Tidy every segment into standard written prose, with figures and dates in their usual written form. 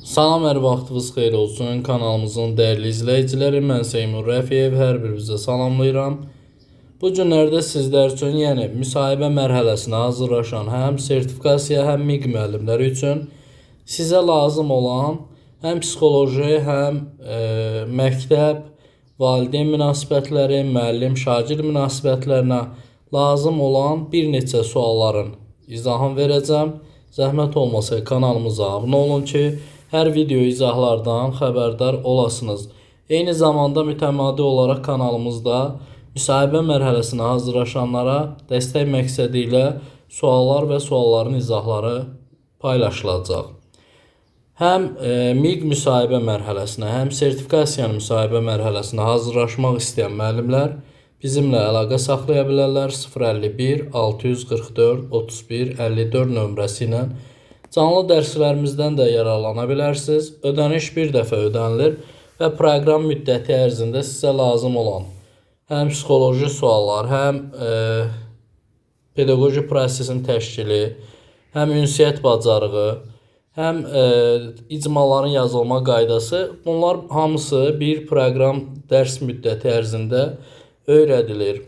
Salam, hər vaxtınız xeyir olsun. Kanalımızın dəyərli izləyiciləri, mən Seymur Rəfiyev, hər birinizə salamlayıram. Bu günlərdə sizlər üçün, yəni müsahibə mərhələsinə hazırlaşan həm sertifikasiya, həm MİQ müəllimləri üçün sizə lazım olan həm psixoloji, həm məktəb, valideyn münasibətləri, müəllim-şagird münasibətlərinə lazım olan bir neçə sualların izahını verəcəm. Zəhmət olmasa kanalımıza abunə olun ki, hər video izahlardan xəbərdar olasınız. Eyni zamanda mütəmadi olaraq kanalımızda müsahibə mərhələsinə hazırlaşanlara dəstək məqsədi ilə suallar və sualların izahları paylaşılacaq. Həm MİQ müsahibə mərhələsinə, həm sertifikasiyanın müsahibə mərhələsinə hazırlaşmaq istəyən müəllimlər bizimlə əlaqə saxlaya bilərlər. 051 644 31 54 nömrəsi ilə canlı dərslərimizdən də yararlana bilərsiniz. Ödəniş bir dəfə ödənilir və proqram müddəti ərzində sizə lazım olan həm psixoloji suallar, həm pedaqoji prosesin təşkili, həm ünsiyyət bacarığı, həm icmaların yazılma qaydası, bunlar hamısı bir proqram dərs müddəti ərzində öyrədilir.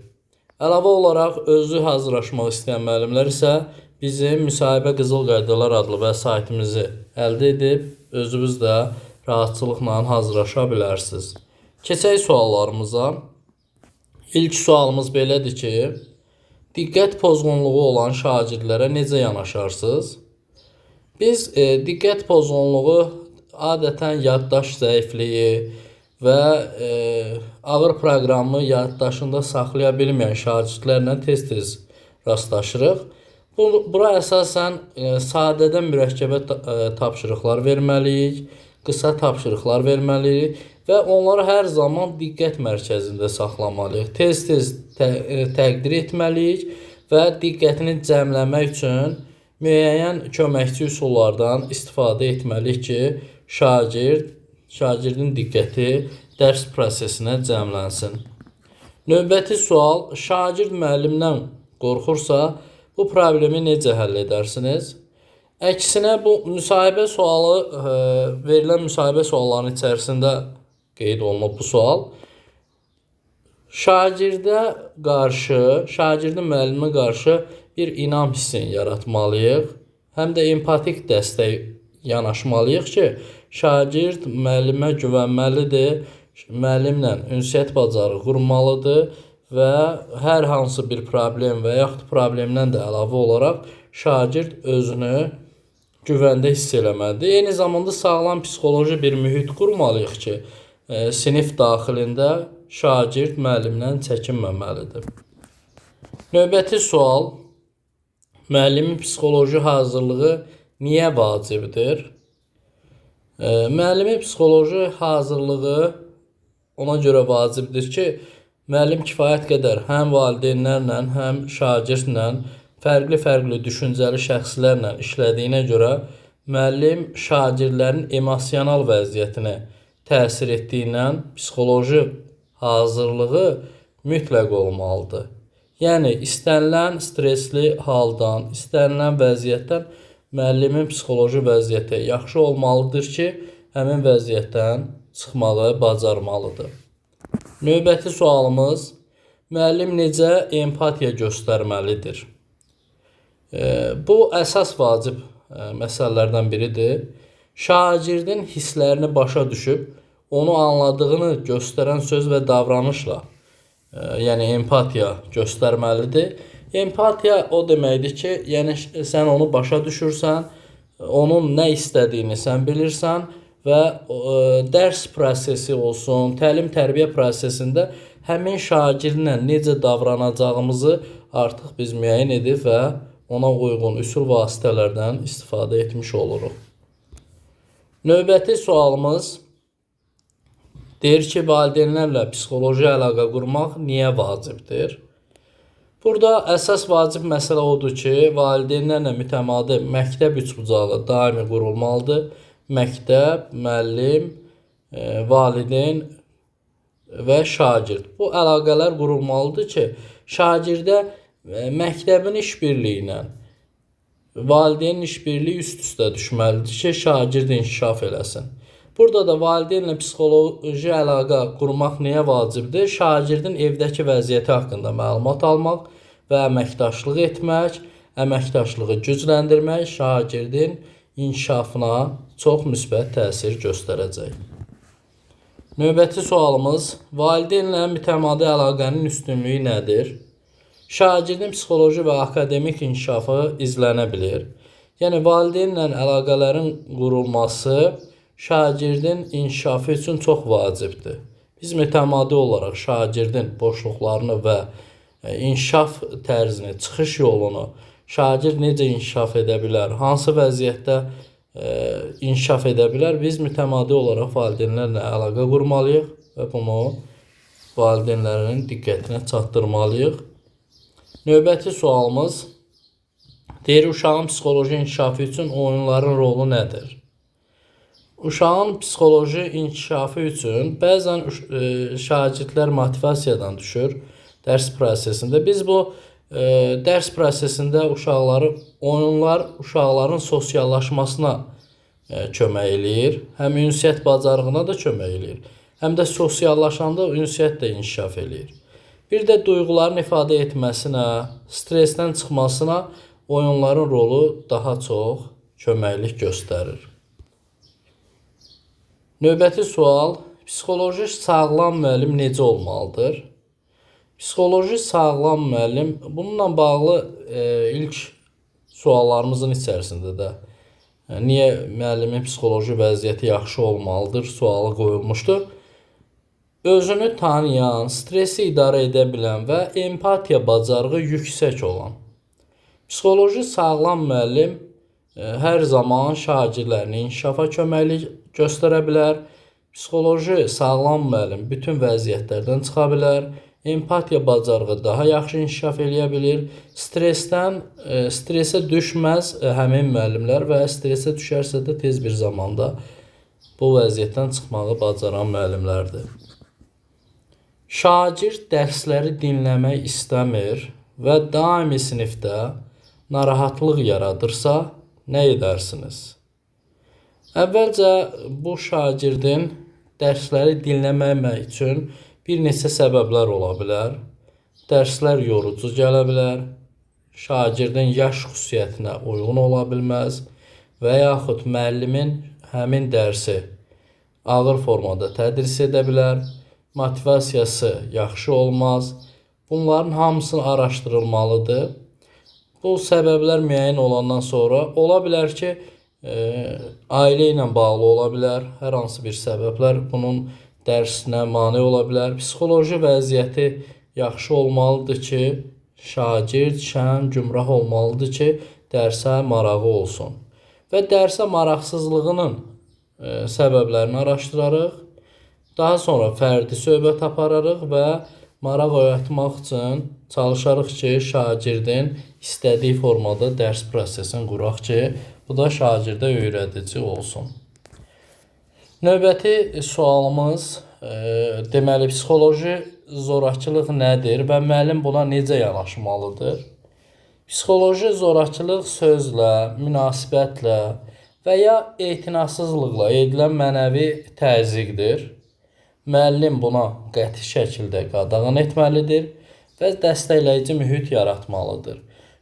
Əlavə olaraq özü hazırlaşmaq istəyən müəllimlər isə bizim Müsahibə Qızıl Qaydalar adlı vəsaitimizi əldə edib özünüz də rahatçılıqla hazırlaşa bilərsiniz. Keçək suallarımıza. İlk sualımız belədir ki, diqqət pozğunluğu olan şagirdlərə necə yanaşarsınız? Biz diqqət pozğunluğu adətən yaddaş zəifliyi və ağır proqramı yaddaşında saxlaya bilməyən şagirdlərlə tez-tez rastlaşırıq. Bura əsasən sadədən mürəkkəbə tapşırıqlar verməliyik, qısa tapşırıqlar verməliyik və onları hər zaman diqqət mərkəzində saxlamalıyıq. Tez-tez təqdir etməliyik və diqqətini cəmləmək üçün müəyyən köməkçi üsullardan istifadə etməliyik ki, şagirdin diqqəti dərs prosesinə cəmlənsin. Növbəti sual, şagird müəllimdən qorxursa, bu problemi necə həll edərsiniz? Əksinə, bu müsahibə sualı, verilən müsahibə suallarının içərisində qeyd olunub bu sual. Şagirdin müəllimə qarşı bir inam hissini yaratmalıyıq. Həm də empatik dəstək yanaşmalıyıq ki, şagird müəllimə güvənməlidir, müəllimlə ünsiyyət bacarığı qurmalıdır və hər hansı bir problem və yaxud problemdən də əlavə olaraq şagird özünü güvəndə hiss eləməlidir. Eyni zamanda sağlam psixoloji bir mühit qurmalıyıq ki, sinif daxilində şagird müəllimdən çəkinməməlidir. Növbəti sual, müəllimin psixoloji hazırlığı niyə vacibdir? Müəllimin psixoloji hazırlığı ona görə vacibdir ki, müəllim kifayət qədər həm valideynlərlə, həm şagirdlə, fərqli düşüncəli şəxslərlə işlədiyinə görə müəllim şagirdlərin emosional vəziyyətini təsir etdiyindən psixoloji hazırlığı mütləq olmalıdır. Yəni, istənilən stresli haldan, istənilən vəziyyətdən müəllimin psixoloji vəziyyəti yaxşı olmalıdır ki, həmin vəziyyətdən çıxmağı bacarmalıdır. Növbəti sualımız, müəllim necə empatiya göstərməlidir? Bu əsas vacib məsələlərdən biridir. Şagirdin hisslərini başa düşüb, onu anladığını göstərən söz və davranışla, yəni empatiya göstərməlidir. Empatiya o deməkdir ki, yəni sən onu başa düşürsən, onun nə istədiyini sən bilirsən və dərs prosesi olsun, təlim-tərbiyə prosesində həmin şagirdlə necə davranacağımızı artıq biz müəyyən edib və ona uyğun üsul vasitələrdən istifadə etmiş oluruq. Növbəti sualımız deyir ki, valideynlərlə psixoloji əlaqə qurmaq niyə vacibdir? Burada əsas vacib məsələ odur ki, valideynlərlə mütəmadi məktəb üçbucağı daimi qurulmalıdır. Məktəb, müəllim, valideyn və şagird. Bu əlaqələr qurulmalıdır ki, şagirdə məktəbin işbirliyi ilə, valideyn işbirliyi üst-üstə düşməlidir ki, şagird inkişaf eləsin. Burada da valideynlə psixoloji əlaqə qurmaq niyə vacibdir? Şagirdin evdəki vəziyyəti haqqında məlumat almaq və əməkdaşlıq etmək, əməkdaşlığı gücləndirmək şagirdin inkişafına çox müsbət təsir göstərəcək. Növbəti sualımız, valideynlə mütəmadi əlaqənin üstünlüyü nədir? Şagirdin psixoloji və akademik inkişafı izlənə bilir. Yəni, valideynlə əlaqələrin qurulması şagirdin inkişafı üçün çox vacibdir. Biz mütəmadi olaraq şagirdin boşluqlarını və inkişaf tərzini, çıxış yolunu, şagird necə inkişaf edə bilər, hansı vəziyyətdə inkişaf edə bilər, biz mütəmadi olaraq valideynlərlə əlaqə qurmalıyıq və bunu valideynlərin diqqətinə çatdırmalıyıq. Növbəti sualımız deyir, uşağın psixoloji inkişafı üçün oyunların rolu nədir? Uşağın psixoloji inkişafı üçün bəzən şagirdlər motivasiyadan düşür dərs prosesində. Biz bu dərs prosesində oyunlar uşaqların sosiallaşmasına kömək eləyir. Həm ünsiyyət bacarığına da kömək eləyir. Həm də sosiallaşanda ünsiyyət də inkişaf eləyir. Bir də duyğuların ifadə etməsinə, stressdən çıxmasına oyunların rolu daha çox köməklik göstərir. Növbəti sual, psixoloji sağlam müəllim necə olmalıdır? Psixoloji sağlam müəllim, bununla bağlı ilk suallarımızın içərisində də niyə müəllimin psixoloji vəziyyəti yaxşı olmalıdır sualı qoyulmuşdur. Özünü tanıyan, stresi idarə edə bilən və empatiya bacarığı yüksək olan. Psixoloji sağlam müəllim hər zaman şagirdlərin inkişafa köməklik göstərə bilər. Psixoloji sağlam müəllim bütün vəziyyətlərdən çıxa bilər. Empatiya bacarığı daha yaxşı inkişaf eləyə bilir. Stresə düşməz həmin müəllimlər və stresə düşərsə də tez bir zamanda bu vəziyyətdən çıxmağı bacaran müəllimlərdir. Şagird dərsləri dinləmək istəmir və daimi sinifdə narahatlıq yaradırsa, nə edərsiniz? Əvvəlcə bu şagirdin dərsləri dinləməmək üçün bir neçə səbəblər ola bilər. Dərslər yorucu gələ bilər, şagirdin yaş xüsusiyyətinə uyğun ola bilməz və yaxud müəllimin həmin dərsi ağır formada tədris edə bilər. Motivasiyası yaxşı olmaz. Bunların hamısını araşdırılmalıdır. Bu səbəblər müəyyən olandan sonra ola bilər ki, ailə ilə bağlı ola bilər. Hər hansı bir səbəblər bunun dərsinə mane ola bilər. Psixoloji vəziyyəti yaxşı olmalıdır ki, şagird şən, gümrah olmalıdır ki, dərsə marağı olsun. Və dərsə maraqsızlığının səbəblərini araşdırarıq. Daha sonra fərdi söhbət apararıq və maraq oyatmaq üçün çalışarıq ki, şagirdin istədiyi formada dərs prosesini quraq ki, bu da şagirdə öyrədici olsun. Növbəti sualımız, deməli, psixoloji zorakılıq nədir və müəllim buna necə yanaşmalıdır? Psixoloji zorakılıq sözlə, münasibətlə və ya etinasızlıqla edilən mənəvi təzyiqdir. Müəllim buna qəti şəkildə qadağan etməlidir və dəstəkləyici mühit yaratmalıdır.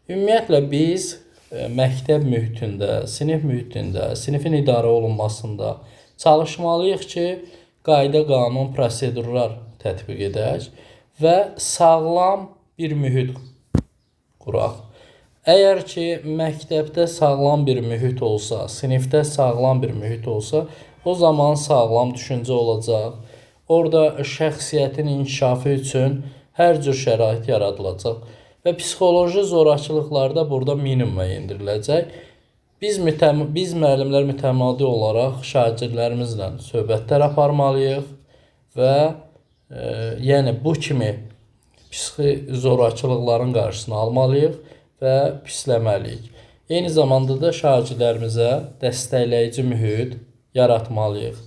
Ümumiyyətlə, biz məktəb mühitində, sinif mühitində, sinifin idarə olunmasında çalışmalıyıq ki, qayda, qanun, prosedurlar tətbiq edək və sağlam bir mühit quraq. Əgər ki, məktəbdə sağlam bir mühit olsa, sinifdə sağlam bir mühit olsa, o zaman sağlam düşüncə olacaq. Orada şəxsiyyətin inkişafı üçün hər cür şərait yaradılacaq və psixoloji zorakılıqlarda burada minimuma endiriləcək. Biz müəllimlər mütəmadi olaraq şagirdlərimizlə söhbətlər aparmalıyıq və yəni bu kimi psixi zorakılıqların qarşısını almalıyıq və pisləməliyik. Eyni zamanda da şagirdlərimizə dəstəkləyici mühit yaratmalıyıq.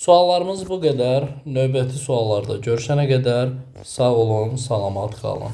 Suallarımız bu qədər. Növbəti suallarda görüşənə qədər sağ olun, salamat qalın.